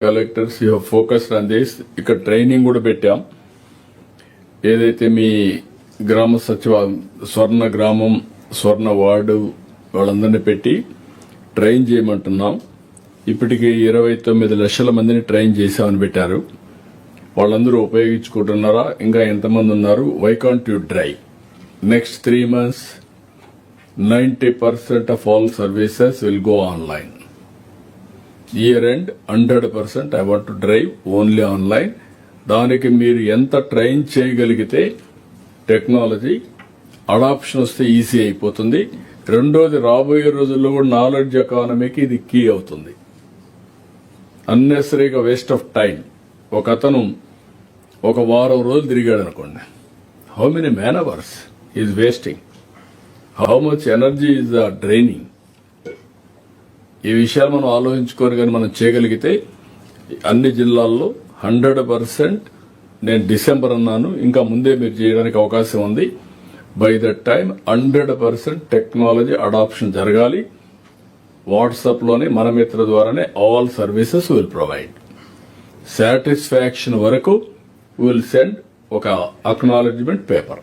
Collectors you focused on this. ఇక్కడ training కూడా పెట్టాం. ఏదైతే మీ గ్రామ స్వర్ణ గ్రామం, స్వర్ణ వార్డు వాళ్ళందరినీ పెట్టి ట్రైన్ చేయమంటున్నాం. ఇప్పటికి 29 లక్షల మందిని ట్రైన్ చేశామని పెట్టారు. వాళ్ళందరూ ఉపయోగించుకుంటున్నారా? ఇంకా ఎంతమంది ఉన్నారు? Why can't you drive? Next 3 months 90% of all services will go online. Year end 100% I want to drive only online. దానికి మీరు ఎంత ట్రైన్ చేయగలిగితే టెక్నాలజీ అడాప్షన్ వస్తే ఈజీ అయిపోతుంది. రెండోది, రాబోయే రోజుల్లో కూడా నాలెడ్జ్ ఎకానమీకి ఇది కీ అవుతుంది. అన్నెసరీగా వేస్ట్ ఆఫ్ టైం. ఒక అతను ఒక వారం రోజులు తిరిగాడు అనుకోండి, how many man hours is wasting, how much energy is draining. ఈ విషయాలు మనం ఆలోచించుకొని కానీ మనం చేయగలిగితే అన్ని జిల్లాల్లో 100%, నేను డిసెంబర్ అన్నాను, ఇంకా ముందే మీరు చేయడానికి అవకాశం ఉంది. By that time 100% technology adoption జరగాలి. వాట్సాప్ లోనే మన మిత్ర ద్వారానే all services will provide. Satisfaction వరకు విల్ సెండ్ ఒక అక్నాలెడ్జ్మెంట్ పేపర్.